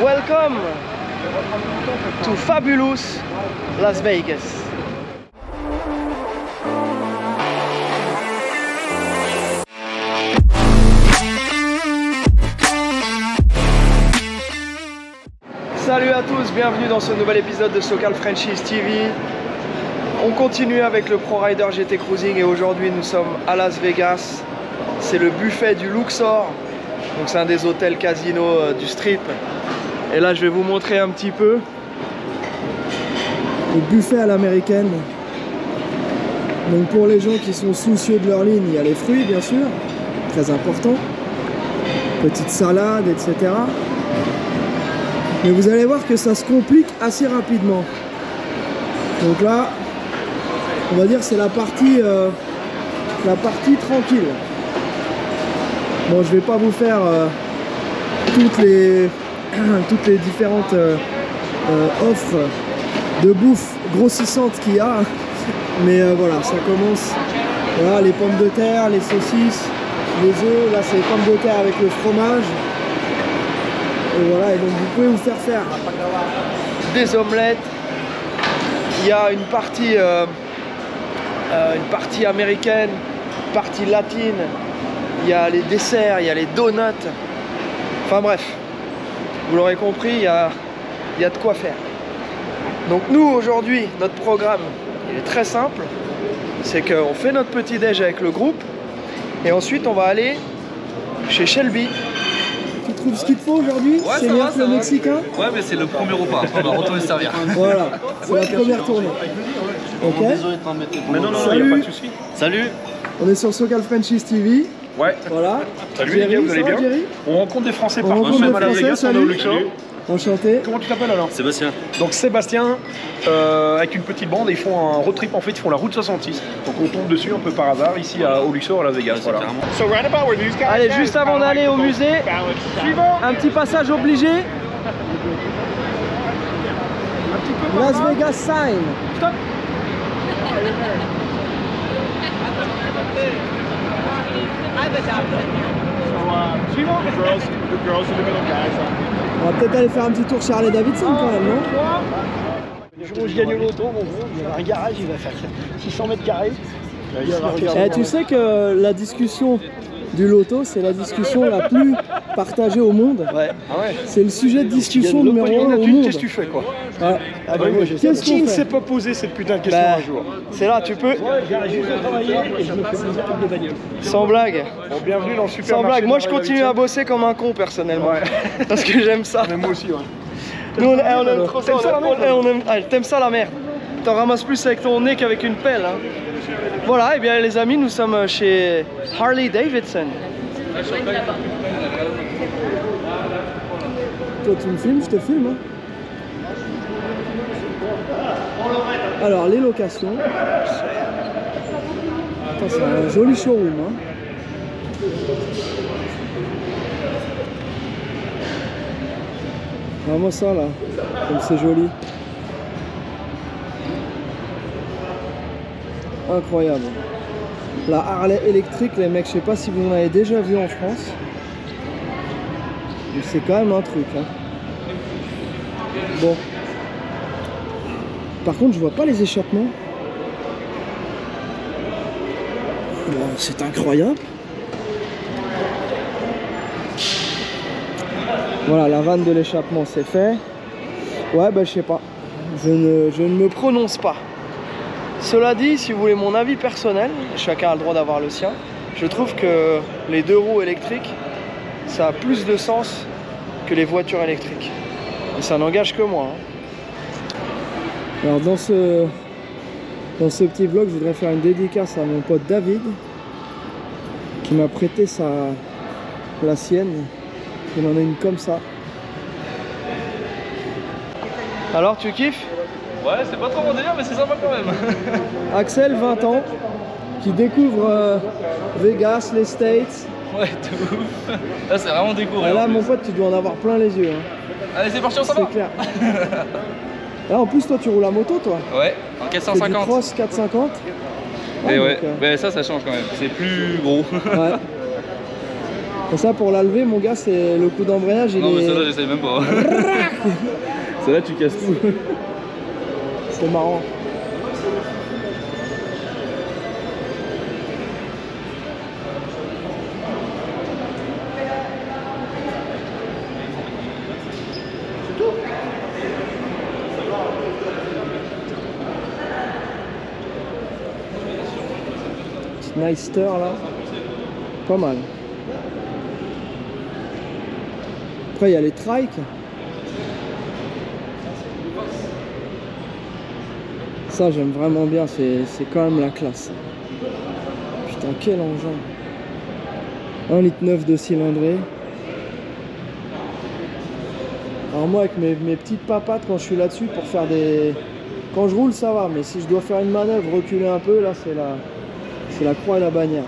Welcome to fabulous Las Vegas. Salut à tous, bienvenue dans ce nouvel épisode de SoCal Franchise TV. On continue avec le Pro Rider GT Cruising et aujourd'hui nous sommes à Las Vegas. C'est le buffet du Luxor, donc c'est un des hôtels casinos du Strip. Et là je vais vous montrer un petit peu le buffet à l'américaine. Donc pour les gens qui sont soucieux de leur ligne, il y a les fruits bien sûr, très important, petite salade, etc. Mais vous allez voir que ça se complique assez rapidement. Donc là, on va dire c'est la partie tranquille. Bon, je vais pas vous faire toutes les différentes offres de bouffe grossissantes qu'il y a, mais voilà, ça commence. Voilà, les pommes de terre, les saucisses, les œufs. Là, c'est les pommes de terre avec le fromage. Et voilà, et donc vous pouvez vous faire des omelettes. Il y a une partie américaine, une partie latine. Il y a les desserts, il y a les donuts. Enfin bref, vous l'aurez compris, il y a de quoi faire. Donc nous aujourd'hui, notre programme, il est très simple. C'est qu'on fait notre petit déj avec le groupe. Et ensuite on va aller chez Shelby. Tu trouves ce qu'il te faut aujourd'hui? Ouais, c'est mieux que le mexicain? Ouais, mais c'est le premier repas, on va retourner se servir. Voilà, c'est la première tournée. Ok. Mais non, il n'y a pas de souci. Salut. On est sur SoCal Franchise TV. Ouais. Voilà. Salut les gars, vous allez bien? Jerry, on rencontre des Français partout, même à Las Vegas, on est au Luxor. Enchanté. Comment tu t'appelles alors? Sébastien. Donc Sébastien, avec une petite bande, ils font un road trip, en fait ils font la route 66. Donc on tombe dessus un peu par hasard ici au Luxor à Las Vegas. Voilà. Allez, juste avant d'aller au musée, un petit passage obligé. Las Vegas sign. Stop. Suivant. On va peut-être aller faire un petit tour chez Harley Davidson quand même, non? Le jour où je gagne l'auto, mon gros, il y a un garage, il va faire 600 mètres carrés. Tu sais que la discussion du loto, c'est la discussion la plus partagée au monde. Ouais. Ah ouais. C'est le sujet de discussion numéro 1 au monde. Qu'est-ce que tu fais quoi? Ah, bah oui, qui ne s'est pas posé cette putain de question un jour? C'est là, tu peux. Ouais, j'arrive juste à travailler et je me fais des études de bagnole. Sans blague. Bon, bienvenue dans le supermarché. Sans blague, moi je continue à bosser comme un con personnellement. Ouais. Parce que j'aime ça. Mais moi aussi, ouais. Nous on aime trop ça. T'aimes ça la merde? T'en ramasses plus avec ton nez qu'avec une pelle. Hein. Voilà, et bien les amis, nous sommes chez Harley Davidson. Toi tu me filmes, je te filme. Hein. Alors les locations. Attends, c'est un joli showroom. Hein. Vraiment ça là, comme c'est joli. Incroyable. La Harley électrique, les mecs, je sais pas si vous en avez déjà vu en France. C'est quand même un truc. Hein. Bon. Par contre, je vois pas les échappements. Bon, c'est incroyable. Voilà, la vanne de l'échappement, c'est fait. Ouais, bah je sais pas. Je ne me prononce pas. Cela dit, si vous voulez mon avis personnel, chacun a le droit d'avoir le sien, je trouve que les deux roues électriques, ça a plus de sens que les voitures électriques. Et ça n'engage que moi. Hein. Alors dans ce petit vlog, je voudrais faire une dédicace à mon pote David, qui m'a prêté la sienne. Il en a une comme ça. Alors, tu kiffes? Ouais, c'est pas trop mon délire, mais c'est sympa quand même. Axel, 20 ans, qui découvre Vegas, les States. Ouais, de ouf. Là, c'est vraiment découvert. Et là, mon pote, tu dois en avoir plein les yeux. Hein. Allez, c'est parti, on s'en va. C'est clair. Là, en plus, toi, tu roules à moto, toi? Ouais, en 450. Du cross 450. Et ouais, ça change quand même. C'est plus gros. Ouais. Et ça, pour la lever, mon gars, c'est le coup d'embrayage. Non, mais celle-là, j'essaye même pas. Celle-là, tu casses tout. C'est marrant. Petite Meister là. Pas mal. Après, il y a les trikes. Ça, j'aime vraiment bien, c'est quand même la classe. Putain, quel engin. 1,9 litre de cylindrée. Alors moi, avec mes petites papates, quand je suis là-dessus, pour faire des... Quand je roule, ça va, mais si je dois faire une manœuvre, reculer un peu, là, c'est la croix et la bannière.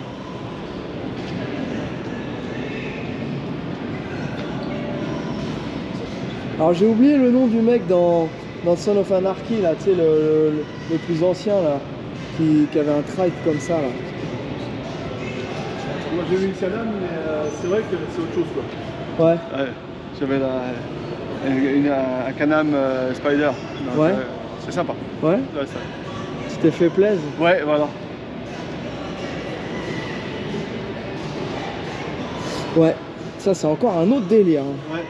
Alors j'ai oublié le nom du mec dans Son of Anarchy, là, tu sais, le plus ancien, là, qui avait un trike comme ça, là. Moi j'ai vu une Canam, mais c'est vrai que c'est autre chose, quoi. Ouais. Ouais, j'avais un Can-Am Spider. Donc, ouais. C'est sympa. Ouais, Ouais, ça. tu t'es fait plaisir. Ouais, voilà. Ouais, ça c'est encore un autre délire. Hein. Ouais.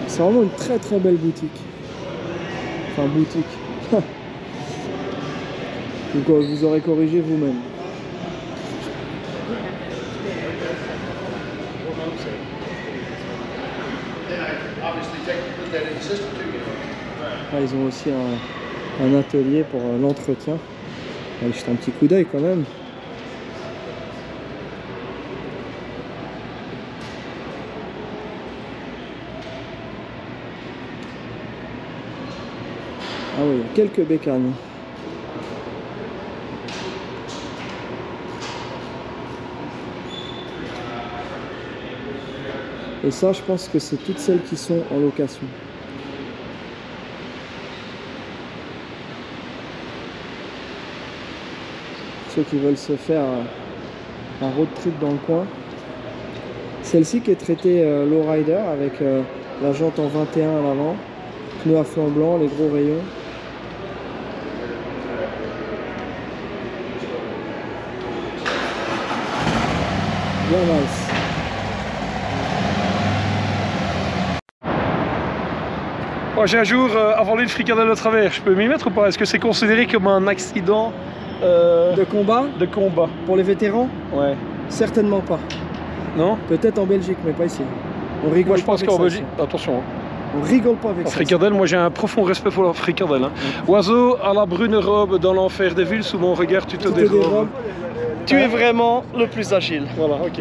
C'est vraiment une très très belle boutique. Enfin, boutique. Donc vous aurez corrigé vous-même. Ah, ils ont aussi un atelier pour l'entretien. Allez, jeter un petit coup d'œil quand même. Ah oui, il y a quelques bécanes. Et ça, je pense que c'est toutes celles qui sont en location. Ceux qui veulent se faire un road trip dans le coin. Celle-ci qui est traitée lowrider avec la jante en 21 à l'avant, pneus à flanc blanc, les gros rayons. Bien nice. Oh, j'ai un jour avalé le fricadelle de travers, je peux m'y mettre ou pas? Est-ce que c'est considéré comme un accident De combat? de combat? Pour les vétérans? Ouais. Certainement pas. Non? Peut-être en Belgique, mais pas ici. On rigole Moi je pas pense avec qu'en ça, Belgique, ici. attention. On rigole pas avec La ça. fricadelle, moi j'ai un profond respect pour la fricadelle. Hein. Oiseau à la brune robe dans l'enfer des villes, sous mon regard tu te dérobes. Tu es vraiment le plus agile. Voilà, ok.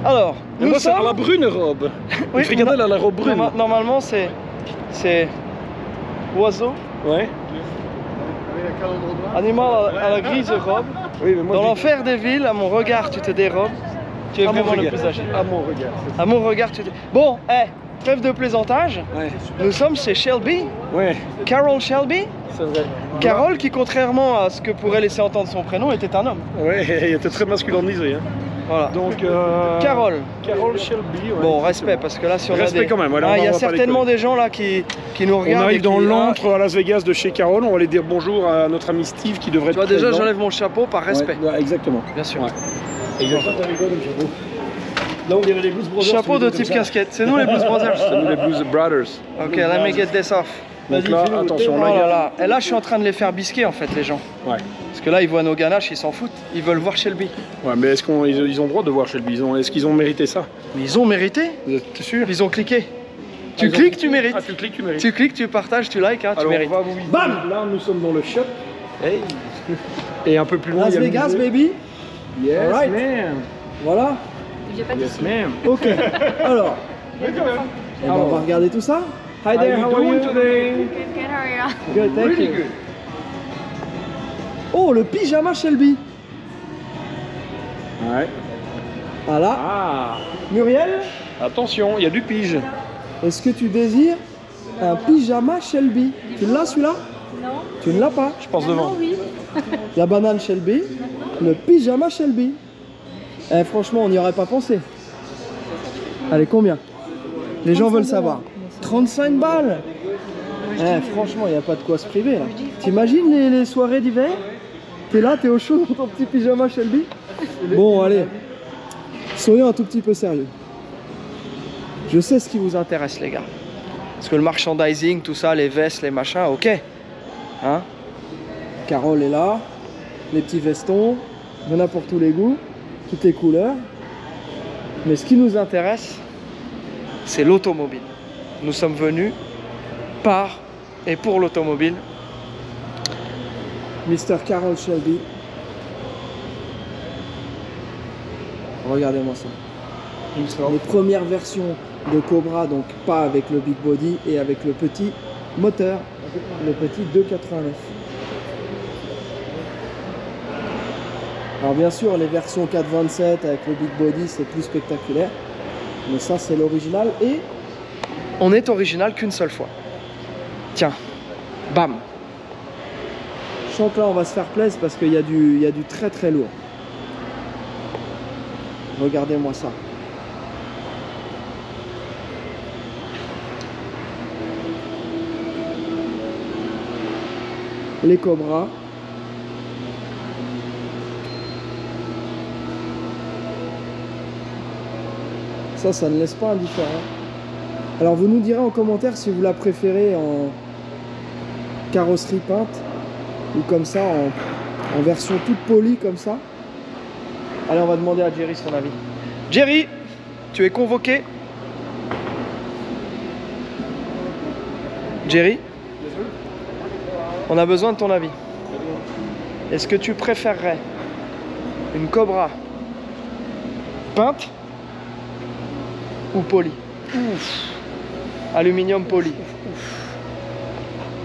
Alors, Mais nous moi c'est sommes... à la brune robe. Oui, Le fricadelle à la robe brune. Normalement, c'est oiseau, Ouais. animal à la grise robe. Oui, mais moi Dans je dis- l'enfer des villes, à mon regard, tu te dérobes. Tu es à mon vraiment le regard. plus agile. À mon regard. À mon regard, tu te... Bon, trêve de plaisantage. Ouais. Nous sommes chez Shelby, Ouais, Carol Shelby. c'est vrai. Carol, qui contrairement à ce que pourrait laisser entendre son prénom, était un homme. Ouais, il était très masculinisé. Hein. Voilà. Donc, Carol. Carol Shelby. Ouais, Bon, respect, parce que là, si on Respect a des... quand même, voilà, Ah, on il y a va pas certainement déconner. des gens là qui nous On regardent. arrive et dans qui- l'antre à Las Vegas de chez Carol, on va aller dire bonjour à notre ami Steve qui devrait Tu vois, être déjà, présent. j'enlève mon chapeau par respect. Ouais, exactement. Bien sûr. Ouais. Exactement. Là, on dirait les Blues Brothers. Chapeau de type casquette. C'est nous les Blues Brothers. C'est nous les Blues Brothers. Ok, let me get this off. Donc là, attention, Oh là, il y là a... là. Et là, je suis en train de les faire bisquer en fait, les gens. Ouais. Parce que là, ils voient nos ganaches, ils s'en foutent. Ils veulent voir Shelby. Ouais, mais est-ce qu'ils ont le droit de voir Shelby? Est-ce qu'ils ont mérité ça? Mais ils ont mérité. T'es sûr? Ils ont cliqué. Tu Ils ont cliques, cliqué. tu mérites. Ah, tu cliques, tu mérites. Tu cliques, tu partages, tu likes, hein, tu Alors, mérites. on va vous visiter. Bam. Là, nous sommes dans le shop. Hey. Et un peu plus loin, Las il y a le Vegas, musée. baby. Yes, Alright. ma'am. Voilà. Yes, ma'am. Ok. Alors, Mais quand même. eh ben, on va regarder tout ça. Hi How there, you how are you? doing today? Good, good, how are you? Good, thank Really you. good. Oh, le pyjama Shelby. Ouais. Voilà. Ah, Muriel, attention, il y a du pige. est-ce que tu désires un pyjama Shelby? Tu l'as celui-là? Non. Tu ne l'as pas. Je pense Non, devant. oui. La banane Shelby, le pyjama Shelby. Eh, franchement, on n'y aurait pas pensé. Allez, combien? Les gens veulent savoir. 35 balles. Eh, franchement, il n'y a pas de quoi se priver là. T'imagines les soirées d'hiver? T'es là, t'es au chaud dans ton petit pyjama Shelby. Bon, allez. Soyons un tout petit peu sérieux. Je sais ce qui vous intéresse, les gars. Parce que le merchandising, tout ça, les vestes, les machins, ok. Hein? Carole est là. Les petits vestons. Il y en a pour tous les goûts. Toutes les couleurs. Mais ce qui nous intéresse, c'est l'automobile. Nous sommes venus par et pour l'automobile. Mr. Carroll Shelby. Regardez-moi ça. Les premières versions de Cobra, donc pas avec le big body et avec le petit moteur, le petit 289. Alors bien sûr, les versions 427 avec le big body, c'est plus spectaculaire. Mais ça, c'est l'original et on est original qu'une seule fois. Tiens, bam. Je sens que là, on va se faire plaisir parce qu'il y a du très très lourd. Regardez-moi ça. Les Cobras. Ça ne laisse pas indifférent. Alors vous nous direz en commentaire si vous la préférez en carrosserie peinte ou comme ça en version toute polie comme ça. Allez, on va demander à Jerry son avis. Jerry, tu es convoqué. Jerry, on a besoin de ton avis. Est-ce que tu préférerais une Cobra peinte ou poli? Aluminium poli.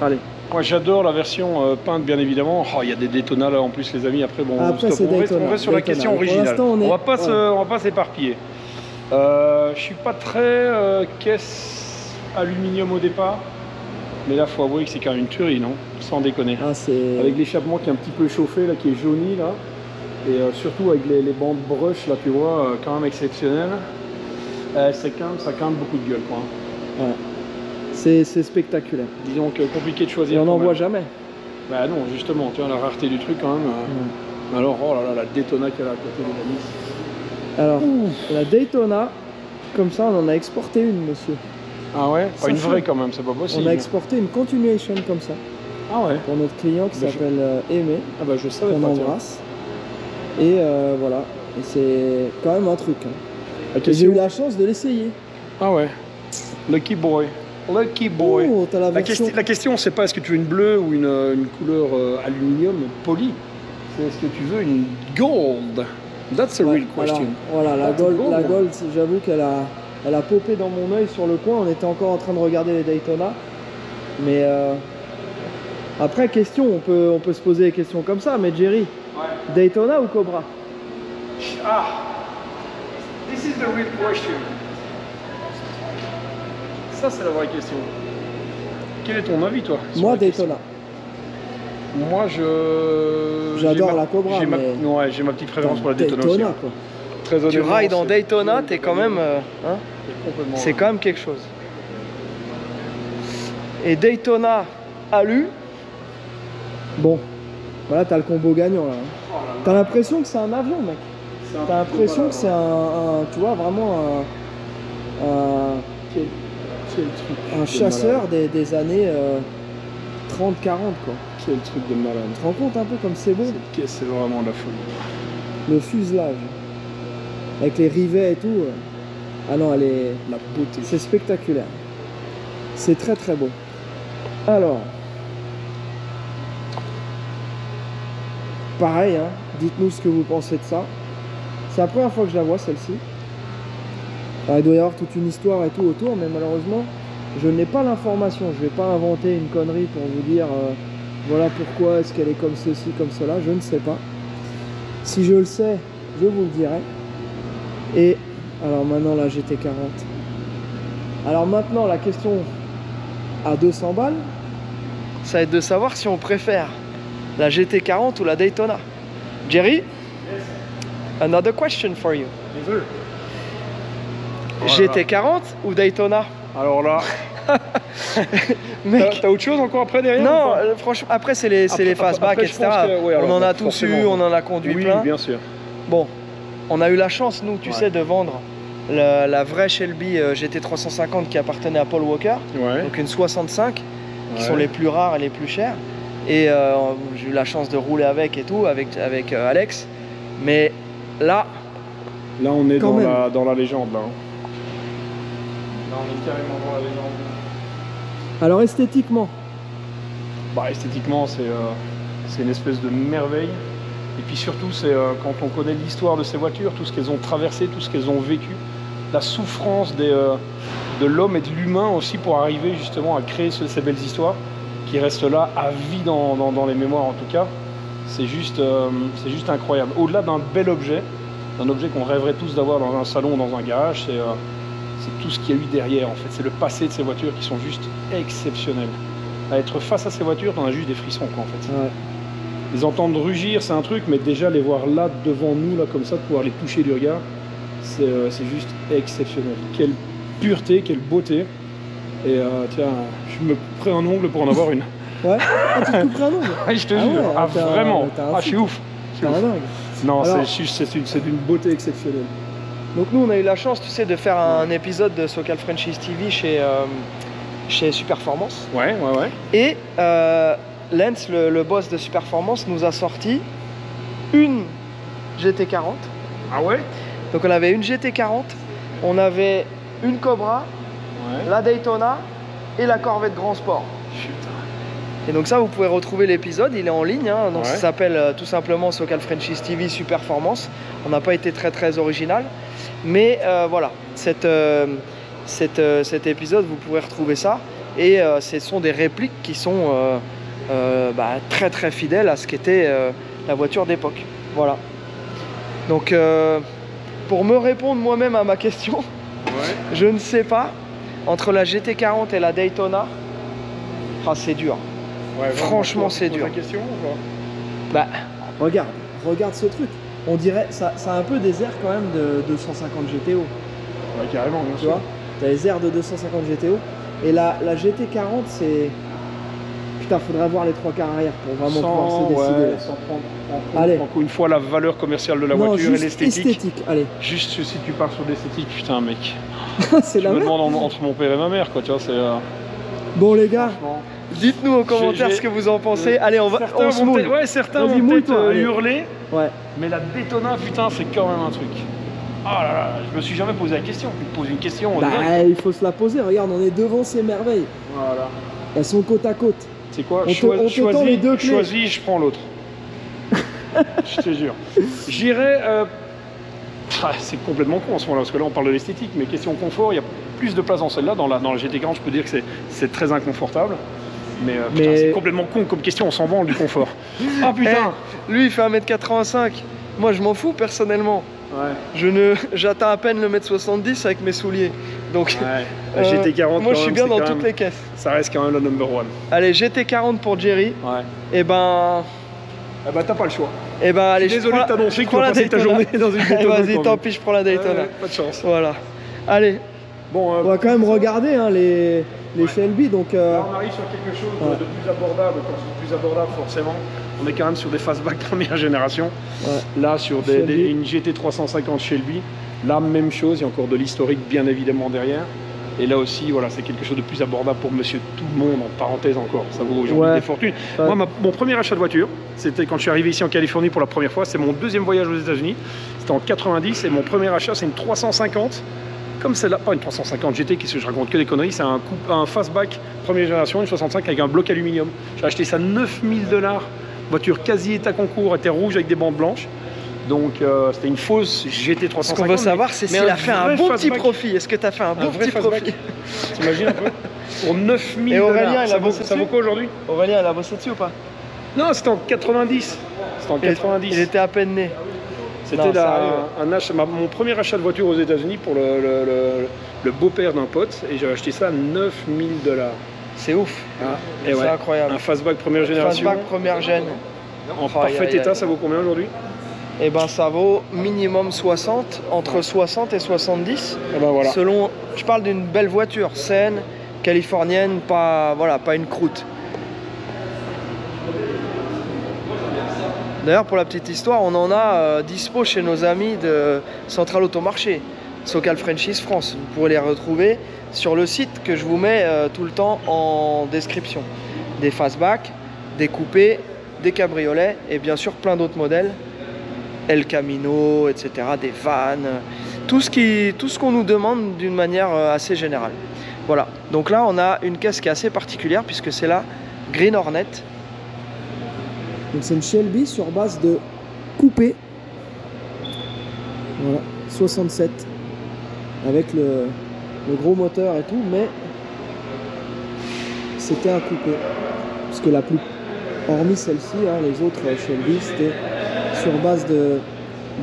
Allez. Moi j'adore la version peinte bien évidemment. Oh, il y a des Daytona là en plus les amis. Après bon, après, stop. On reste sur la question originale. On va pas s'éparpiller. Je suis pas très caisse aluminium au départ. Mais là faut avouer que c'est quand même une tuerie, non? Sans déconner. Ah, avec l'échappement qui est un petit peu chauffé là, qui est jauni là. Et surtout avec les bandes brush là, tu vois, quand même exceptionnel. Ça quand même beaucoup de gueule quoi. Ouais. C'est spectaculaire. Disons que compliqué de choisir. Et on n'en voit jamais. Bah non, justement, tu vois la rareté du truc quand même. Alors, oh là là, la Daytona qu'elle a à côté de la Nice. Alors, la Daytona, comme ça, on en a exporté une, monsieur. Ah ouais? Pas une vraie quand même, c'est pas possible. On a exporté une continuation comme ça. Ah ouais? Pour notre client qui s'appelle Aimé. Ah bah je savais pas. On embrasse. Et voilà. Et c'est quand même un truc. Hein. J'ai eu la chance de l'essayer. Ah ouais. Lucky boy. Lucky boy. Oh, la question, c'est pas est-ce que tu veux une bleue ou une couleur aluminium polie. C'est est-ce que tu veux une gold. That's a real question. Voilà, la gold, j'avoue qu'elle a popé dans mon œil sur le coin. On était encore en train de regarder les Daytona. Mais après, question, on peut se poser des questions comme ça. Mais Jerry, Daytona ou Cobra? Ah, this is the real question. Ça, c'est la vraie question. Quel est ton avis, toi? Moi, Daytona. Moi, j'adore la Cobra. J'ai ma petite préférence pour la Daytona aussi. Quoi. Très tu rides dans Daytona, t'es quand même. C'est quand même quelque chose. Et Daytona Alu. Bon, voilà, t'as le combo gagnant là. T'as l'impression que c'est un avion, mec. T'as l'impression que c'est tu vois, vraiment un chasseur des années 30-40 quoi. Quel truc de malade. Tu te rends compte un peu comme c'est beau? Cette caisse, c'est vraiment la folie. Le fuselage. Avec les rivets et tout. Ah non, elle est... La beauté. C'est spectaculaire. C'est très très beau. Alors. Pareil, hein. Dites-nous ce que vous pensez de ça. C'est la première fois que je la vois celle-ci. Alors, il doit y avoir toute une histoire et tout autour, mais malheureusement, je n'ai pas l'information. Je ne vais pas inventer une connerie pour vous dire voilà pourquoi est-ce qu'elle est comme ceci, comme cela. Je ne sais pas. Si je le sais, je vous le dirai. Et alors maintenant la GT40. Alors maintenant la question à 200 balles, ça va être de savoir si on préfère la GT40 ou la Daytona. Jerry, Another question for you. Voilà. GT40 ou Daytona? Alors là, mec, t'as autre chose encore après derrière? Non, franchement, après c'est les fastback, etc. Ouais, on en a tous eu, on en a conduit plein. Oui, bien sûr. Bon, on a eu la chance, nous, tu sais, de vendre la vraie Shelby GT350 qui appartenait à Paul Walker, donc une 65, qui sont les plus rares et les plus chères. Et j'ai eu la chance de rouler avec et tout, avec Alex. Mais là on est dans la légende là. Là on est carrément dans la légende. Alors esthétiquement? Bah esthétiquement c'est une espèce de merveille. Et puis surtout c'est quand on connaît l'histoire de ces voitures, tout ce qu'elles ont traversé, tout ce qu'elles ont vécu, la souffrance de l'homme et de l'humain aussi pour arriver justement à créer ces belles histoires qui restent là à vie dans les mémoires en tout cas. C'est juste incroyable. Au-delà d'un bel objet, d'un objet qu'on rêverait tous d'avoir dans un salon, dans un garage, c'est tout ce qu'il y a eu derrière en fait. C'est le passé de ces voitures qui sont juste exceptionnelles. À être face à ces voitures, t'en as juste des frissons quoi en fait. Ouais. Les entendre rugir, c'est un truc, mais déjà les voir là devant nous, là comme ça, de pouvoir les toucher du regard, c'est juste exceptionnel. Quelle pureté, quelle beauté. Et tiens, je me couperai un ongle pour en avoir une. Ouais. Ah, tu te couperais un ongle? Ouais, je te jure. Ouais, ah, vraiment. Ah, je suis ouf. Non, c'est d'une beauté exceptionnelle. Donc nous, on a eu la chance, tu sais, de faire un épisode de SoCal Franchise TV chez Superformance. Ouais. Et Lance, le boss de Superformance, nous a sorti une GT40. Ah ouais? Donc on avait une GT40, on avait une Cobra, la Daytona et la Corvette Grand Sport. Et donc ça, vous pouvez retrouver l'épisode, il est en ligne, hein, donc ça s'appelle tout simplement SoCal Franchise TV Superformance. On n'a pas été très original, mais voilà, cet épisode, vous pourrez retrouver ça. Et ce sont des répliques qui sont très fidèles à ce qu'était la voiture d'époque. Voilà. Donc pour me répondre moi-même à ma question, je ne sais pas, entre la GT40 et la Daytona, c'est dur. Ouais, franchement, c'est dur. Question, ou pas regarde ce truc. On dirait, ça a un peu des airs quand même de 250 GTO. Ouais, carrément, bien sûr. T'as les airs de 250 GTO. Et la GT40, c'est... Putain, faudrait voir les 3 quarts arrière pour vraiment pouvoir se décider. Sans prendre en compte, encore une fois, la valeur commerciale de la voiture et l'esthétique. Allez. Juste si tu pars sur l'esthétique, putain, mec. C'est la merde. Je me demande entre mon père et ma mère, quoi, tu vois, c'est... Bon, les gars, dites-nous en commentaire ce que vous en pensez. Allez, on se mouille. Certains vont peut-être hurler. Ouais. Mais la Daytona, putain, c'est quand même un truc. Ah là là, je me suis jamais posé la question. Tu me poses une question. Il faut se la poser. Regarde, on est devant ces merveilles. Voilà. Elles sont côte à côte. C'est quoi? Choisis, je prends l'autre. Je te jure. J'irai. C'est complètement con en ce moment-là, parce que là on parle de l'esthétique, mais question confort, il y a plus de place dans celle-là. Dans la GT40, je peux dire que c'est très inconfortable. Mais c'est complètement con comme question, on s'en vend du confort. Ah putain, lui il fait 1m85. Moi je m'en fous personnellement. Ouais. J'atteins à peine le 1m70 avec mes souliers. Donc la GT40, moi je suis bien dans toutes les caisses. Ça reste quand même la number one. Allez, GT40 pour Jerry. Et ben t'as pas le choix. Allez, désolé de t'annoncer que tu vas passer ta journée dans une Daytona. Vas-y, tant pis, je prends la Daytona. Pas de chance. Voilà. Allez. Bon, on va quand même regarder les Shelby. Donc, là, on arrive sur quelque chose de plus abordable. Quand c'est plus abordable, forcément, on est quand même sur des fastback première génération. Là, sur une GT350 Shelby, la même chose. Il y a encore de l'historique, bien évidemment, derrière. Et là aussi, voilà, c'est quelque chose de plus abordable pour monsieur tout le monde, en parenthèse encore. Ça vaut aujourd'hui des fortunes. Moi, mon premier achat de voiture, c'était quand je suis arrivé ici en Californie pour la première fois. C'est mon deuxième voyage aux États-Unis. C'était en 90 et mon premier achat, c'est une 350. Comme celle-là, pas une 350 GT, qui je raconte que des conneries, c'est un fastback première génération, une 65 avec un bloc aluminium. J'ai acheté ça 9000 $. Voiture quasi état concours, était rouge avec des bandes blanches. Donc c'était une fausse GT350. Ce qu'on veut savoir, c'est s'il a fait un bon petit profit. Est-ce que tu as fait un bon petit profit? T'imagines un peu? Pour 9000 $. Et Aurélien, ça vaut quoi aujourd'hui? Aurélien, elle a bossé dessus ou pas? Non, c'était en 90. C'était en 90. Il était à peine né. C'était mon premier achat de voiture aux États-Unis pour le beau-père d'un pote. Et j'avais acheté ça à 9000 $. C'est ouf. C'est incroyable. Un fastback première génération. Fastback première gène. En parfait état, ça vaut combien aujourd'hui? et ben ça vaut minimum 60, entre 60 et 70. Et ben voilà. Selon, je parle d'une belle voiture, saine, californienne, pas, voilà, pas une croûte. D'ailleurs, pour la petite histoire, on en a dispo chez nos amis de Central Automarché, Socal Franchise France. Vous pourrez les retrouver sur le site que je vous mets tout le temps en description. Des fastback, des coupés, des cabriolets et bien sûr plein d'autres modèles. El Camino, etc., des vannes, tout ce qu'on nous demande d'une manière assez générale. Voilà, donc là on a une caisse qui est assez particulière puisque c'est la Green Hornet. Donc c'est une Shelby sur base de coupé. Voilà, 67 avec le gros moteur et tout, mais c'était un coupé. Parce que la plus, hormis celle-ci, hein, les autres Shelby, c'était sur base de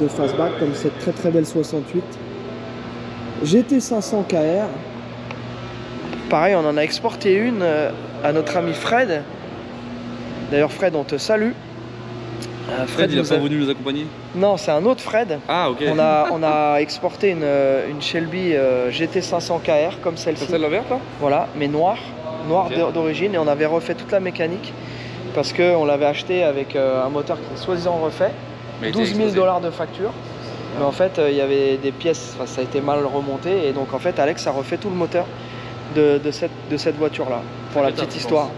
fastback, comme cette très belle 68. GT500 KR. Pareil, on en a exporté une à notre ami Fred. D'ailleurs Fred, on te salue. Fred, il n'a pas voulu nous accompagner? Non, c'est un autre Fred. Ah, ok. On a exporté une Shelby GT500 KR comme celle-ci. C'est celle-là verte là? Voilà, mais noire Okay. d'origine, et on avait refait toute la mécanique parce qu'on l'avait acheté avec un moteur qui est soi-disant refait. 12 000 $ de facture. Mais en fait, il y avait des pièces, ça a été mal remonté, et donc en fait, Alex a refait tout le moteur de cette voiture-là, pour la petite histoire.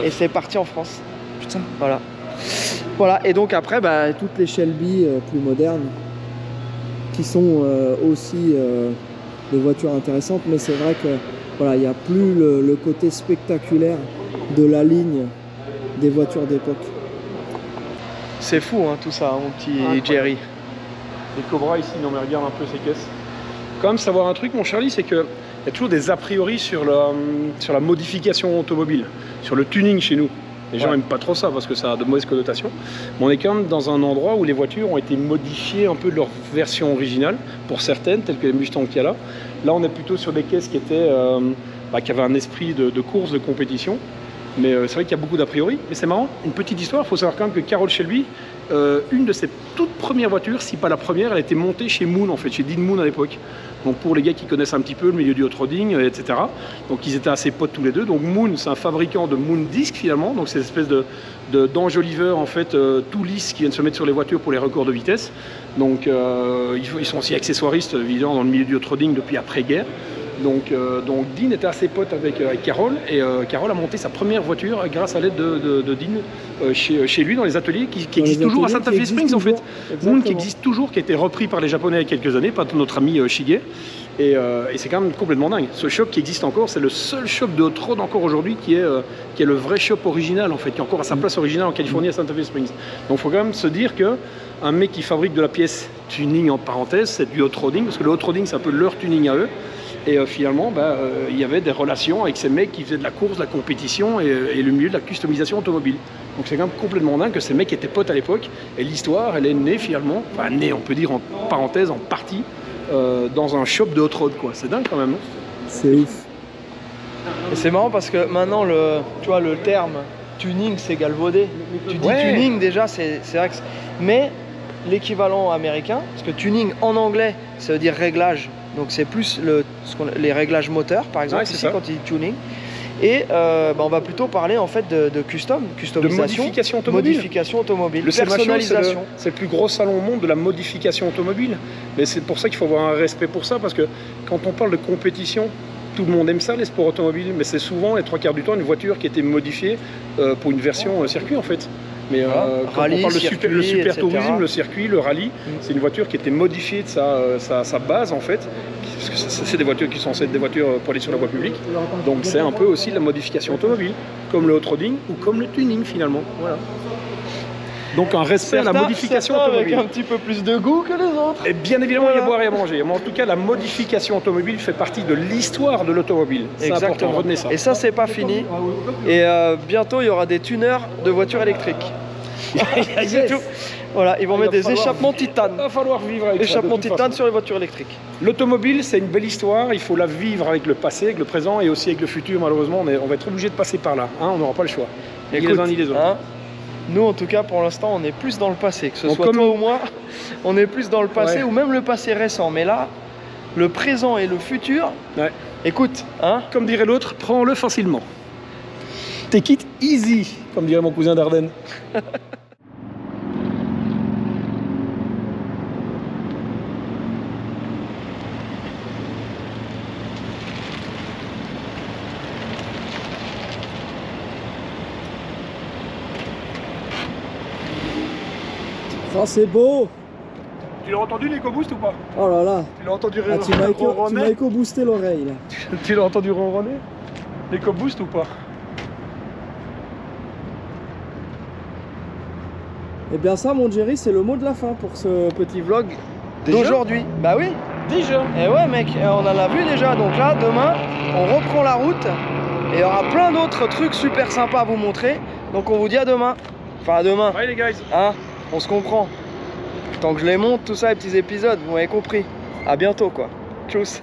Et c'est parti en France. Putain. Voilà. Voilà, et donc après, bah, toutes les Shelby plus modernes, qui sont aussi des voitures intéressantes, mais c'est vrai que voilà, il n'y a plus le côté spectaculaire de la ligne des voitures d'époque. c'est fou hein, tout ça, mon petit Jerry. Les Cobra ici, non mais regarde un peu ces caisses. Quand même savoir un truc mon Charlie, c'est qu'il y a toujours des a priori sur la modification automobile, sur le tuning chez nous. Les gens n'aiment pas trop ça parce que ça a de mauvaises connotations. Mais on est quand même dans un endroit où les voitures ont été modifiées un peu de leur version originale, pour certaines, telles que les Mustang qu'il y a là. Là, on est plutôt sur des caisses qui avaient un esprit de course, de compétition. Mais c'est vrai qu'il y a beaucoup d'a priori. Mais c'est marrant, une petite histoire, il faut savoir quand même que Carroll Shelby, une de ses toutes premières voitures, si pas la première, elle a été montée chez Moon, en fait, chez Dean Moon à l'époque. Donc pour les gars qui connaissent un petit peu le milieu du hot-rodding, etc. Donc ils étaient assez potes tous les deux. Donc Moon, c'est un fabricant de Moon Disc finalement. Donc c'est une espèce d'enjoliveur en fait, tout lisse qui viennent se mettre sur les voitures pour les records de vitesse. Donc ils sont aussi accessoiristes évidemment dans le milieu du hot-rodding depuis après-guerre. Donc Dean était assez pote avec Carroll, et Carroll a monté sa première voiture grâce à l'aide de Dean chez lui dans les ateliers qui existent toujours à Santa Fe Springs en fait. Moon qui existe toujours, qui a été repris par les Japonais il y a quelques années, par notre ami Shige. Et c'est quand même complètement dingue. Ce shop qui existe encore, c'est le seul shop de hot-rod encore aujourd'hui qui est le vrai shop original en fait, qui est encore à sa place originale en Californie à Santa Fe Springs. Donc il faut quand même se dire que un mec qui fabrique de la pièce tuning en parenthèse, c'est du hot-rodding, parce que le hot-rodding c'est un peu leur tuning à eux. Et finalement, il y avait des relations avec ces mecs qui faisaient de la course, de la compétition et le milieu de la customisation automobile. Donc c'est quand même complètement dingue que ces mecs étaient potes à l'époque. Et l'histoire, elle est née finalement, enfin née on peut dire en parenthèse, en partie, dans un shop de hot-rod quoi. C'est dingue quand même, non? C'est ouf. Et c'est marrant parce que maintenant, tu vois, le terme tuning, c'est galvaudé. Tu dis tuning déjà, c'est vrai que... Mais l'équivalent américain, parce que tuning en anglais, ça veut dire réglage. Donc c'est plus les réglages moteurs par exemple, ici quand il dit tuning. Et on va plutôt parler en fait de customisation, de modification automobile. Le personnalisation. C'est le plus gros salon au monde de la modification automobile. Mais c'est pour ça qu'il faut avoir un respect pour ça, parce que quand on parle de compétition, tout le monde aime ça, les sports automobiles, mais c'est souvent les 3/4 du temps une voiture qui a été modifiée pour une version circuit en fait. Mais quand rallye, on parle circuit, le super etc. tourisme, le circuit, le rallye, c'est une voiture qui a été modifiée de sa base en fait. Parce que c'est des voitures qui sont censées être des voitures pour aller sur la voie publique. Donc c'est un peu aussi de la modification automobile, comme le hot-rodding ou comme le tuning finalement. Voilà. Donc un respect à la modification automobile. Avec un petit peu plus de goût que les autres. Et bien évidemment, il y a à boire et à manger. Mais en tout cas, la modification automobile fait partie de l'histoire de l'automobile. C'est important, retenez ça. Et ça, c'est pas fini. Et bientôt, il y aura des tuners de voitures électriques. C'est tout. Voilà, ils vont mettre des échappements titane. Il va falloir vivre avec échappements titane sur les voitures électriques. L'automobile, c'est une belle histoire. Il faut la vivre avec le passé, avec le présent et aussi avec le futur. Malheureusement, on va être obligé de passer par là. Hein, on n'aura pas le choix. Ni les uns ni les autres. Nous, en tout cas, pour l'instant, on est plus dans le passé. Que ce soit toi ou moi, on est plus dans le passé ou même le passé récent. Mais là, le présent et le futur, écoute, hein, comme dirait l'autre, prends-le facilement. Take it easy, comme dirait mon cousin d'Ardennes. Oh, c'est beau! Tu l'as entendu l'EcoBoost ou pas? Oh là là! Tu l'as entendu tu m'as éco-boosté l'oreille là. Tu l'as entendu ronronner? L'EcoBoost ou pas? Eh bien ça, mon Jerry, c'est le mot de la fin pour ce petit vlog d'aujourd'hui. Bah oui! Déjà? Et ouais mec, on en a vu déjà. Donc là, demain, on reprend la route. Et il y aura plein d'autres trucs super sympas à vous montrer. Donc on vous dit à demain. Enfin à demain. Ouais les guys. Hein? On se comprend. Tant que je les monte, tout ça, les petits épisodes, vous m'avez compris. À bientôt quoi. Tchuss.